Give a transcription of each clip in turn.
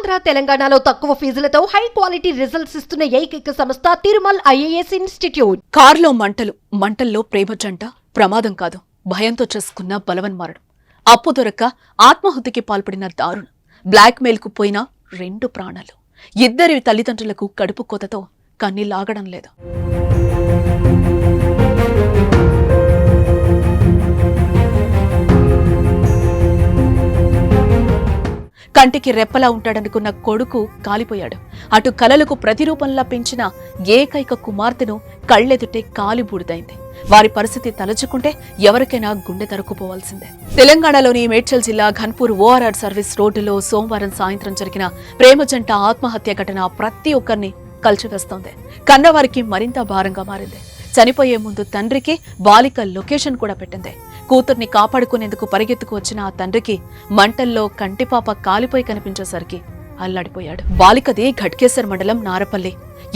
ఆంధ్ర తెలంగాణలో తక్కువ ఫీజులతో high quality results ఇస్తున్న ఏకైక సంస్థ తిరుమల్ ఐఏఎస్ ఇన్స్టిట్యూట్. కార్లో మంటల్లో ప్రేమ జంట ప్రమాదం కాదు, భయంతో చేసుకున్న బలవన్మారడం, అప్పు దొరక్క ఆత్మహత్యకి పాల్పడిన దారుణం, బ్లాక్ మెయిల్ కు పోయిన 2 ప్రాణాలు, ఇద్దరి తల్లిదండ్రులకు కడుపు కోతతో కన్నీలాగడం లేదు. కంటికి రెప్పలా ఉంటాడనుకున్న కొడుకు కాలిపోయాడు. అటు కలలకు ప్రతిరూపంలా పెంచిన ఏకైక కుమార్తెను కళ్లెదుటే కాలిబూడిదైంది. వారి పరిస్థితి తలుచుకుంటే ఎవరికైనా గుండె తరుక్కుపోవాల్సిందే. తెలంగాణలోని మేడ్చల్ జిల్లా ఘన్పూర్ ఓఆర్ఆర్ సర్వీస్ రోడ్డులో సోమవారం సాయంత్రం జరిగిన ప్రేమ జంట ఆత్మహత్య ఘటన ప్రతి ఒక్కరిని కలిచివేస్తోంది. కన్నవారికి మరింత భారంగా మారింది. చనిపోయే ముందు తండ్రికి బాలిక లొకేషన్ కూడా పెట్టింది. కూతుర్ని కాపాడుకునేందుకు పరిగెత్తుకు వచ్చిన ఆ తండ్రికి మంటల్లో కంటిపాప కాలిపోయి కనిపించేసరికి అల్లాడిపోయాడు. బాలికది ఘట్కేసర్ మండలం నారపల్లి.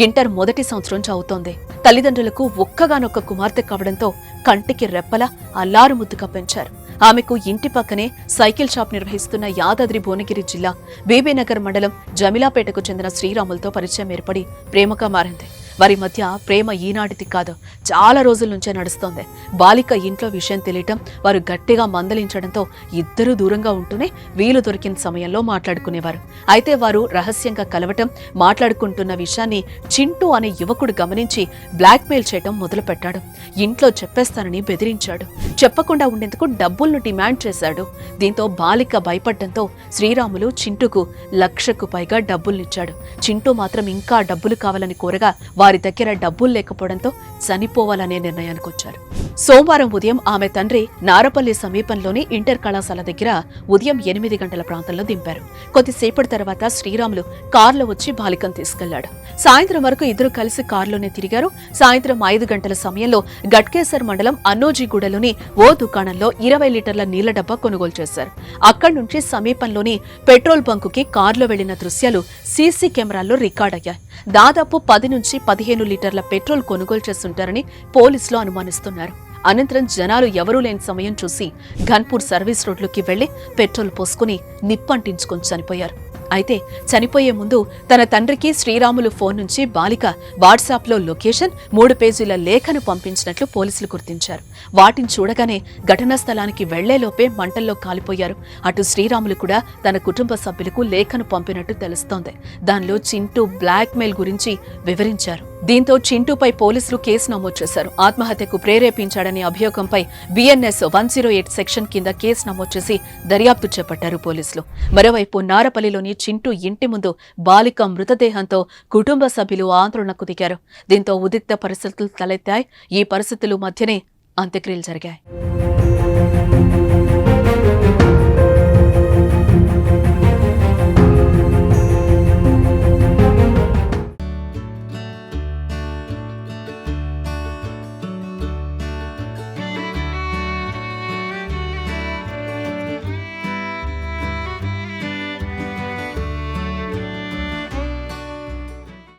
ఇంటర్ మొదటి సంవత్సరం చదువుతోంది. తల్లిదండ్రులకు ఒక్కగానొక్క కుమార్తె కావడంతో కంటికి రెప్పలా అల్లారు ముద్దుగా పెంచారు. ఆమెకు ఇంటి పక్కనే సైకిల్ షాప్ నిర్వహిస్తున్న యాదాద్రి భువనగిరి జిల్లా బీబీనగర్ మండలం జమిలాపేటకు చెందిన శ్రీరాములతో పరిచయం ఏర్పడి ప్రేమగా మారింది. వారి మధ్య ప్రేమ ఈనాటిది కాదు, చాలా రోజుల నుంచే నడుస్తోంది. బాలిక ఇంట్లో విషయం తెలియటం, వారు గట్టిగా మందలించడంతో ఇద్దరూ దూరంగా ఉంటూనే వీలు దొరికిన సమయంలో మాట్లాడుకునేవారు. అయితే వారు రహస్యంగా కలవటం, మాట్లాడుకుంటున్న విషయాన్ని చింటూ అనే యువకుడు గమనించి బ్లాక్మెయిల్ చేయటం మొదలుపెట్టాడు. ఇంట్లో చెప్పేస్తానని బెదిరించాడు. చెప్పకుండా ఉండేందుకు డబ్బులను డిమాండ్ చేశాడు. దీంతో బాలిక భయపడ్డంతో శ్రీరాములు చింటూకు 1,00,000కు పైగా డబ్బుల్నిచ్చాడు. చింటూ మాత్రం ఇంకా డబ్బులు కావాలని కోరగా వారి దగ్గర డబ్బులు లేకపోవడంతో చనిపోవాలనే నిర్ణయానికి వచ్చారు. సోమవారం ఉదయం ఆమె తండ్రి నారపల్లి సమీపంలోని ఇంటర్ కళాశాల దగ్గర ఉదయం 8 గంటల ప్రాంతంలో దింపారు. కొద్దిసేపటి తర్వాత శ్రీరాములు కారులో వచ్చి బాలికను తీసుకెళ్లాడు. సాయంత్రం వరకు ఇద్దరు కలిసి కారులోనే తిరిగారు. సాయంత్రం 5 గంటల సమయంలో ఘట్కేసర్ మండలం అన్నోజీగూడలోని ఓ దుకాణంలో 20 లీటర్ల నీళ్ల డబ్బా కొనుగోలు చేశారు. అక్కడి నుంచి సమీపంలోని పెట్రోల్ బంకుకి కారులో వెళ్లిన దృశ్యాలు సీసీ కెమెరాల్లో రికార్డయ్యాయి. దాదాపు 10 నుంచి 15 లీటర్ల పెట్రోల్ కొనుగోలు చేస్తుంటారని పోలీసులు అనుమానిస్తున్నారు. అనంతరం జనాలు ఎవరూ లేని సమయం చూసి ఘన్పూర్ సర్వీస్ రోడ్లోకి వెళ్లి పెట్రోల్ పోసుకుని నిప్పంటించుకొని చనిపోయారు. అయితే చనిపోయే ముందు తన తండ్రికి శ్రీరాములు ఫోన్ నుంచి బాలిక వాట్సాప్లో లొకేషన్, 3 పేజీల లేఖను పంపించినట్లు పోలీసులు గుర్తించారు. వాటిని చూడగానే ఘటనా స్థలానికి వెళ్లేలోపే మంటల్లో కాలిపోయారు. అటు శ్రీరాములు కూడా తన కుటుంబ సభ్యులకు లేఖను పంపినట్టు తెలుస్తోంది. దానిలో చింటూ బ్లాక్ మెయిల్ గురించి వివరించారు. దీంతో చింటూపై పోలీసులు కేసు నమోదు చేశారు. ఆత్మహత్యకు ప్రేరేపించాడనే అభియోగంపై BNS 108 సెక్షన్ కింద కేసు నమోదు చేసి దర్యాప్తు చేపట్టారు పోలీసులు. మరోవైపు నారపల్లిలోని చింటూ ఇంటి ముందు బాలిక మృతదేహంతో కుటుంబ సభ్యులు ఆందోళనకు దిగారు. దీంతో ఉద్రిక్త పరిస్థితులు తలెత్తాయి. ఈ పరిస్థితుల మధ్యనే అంత్యక్రియలు జరిగాయి.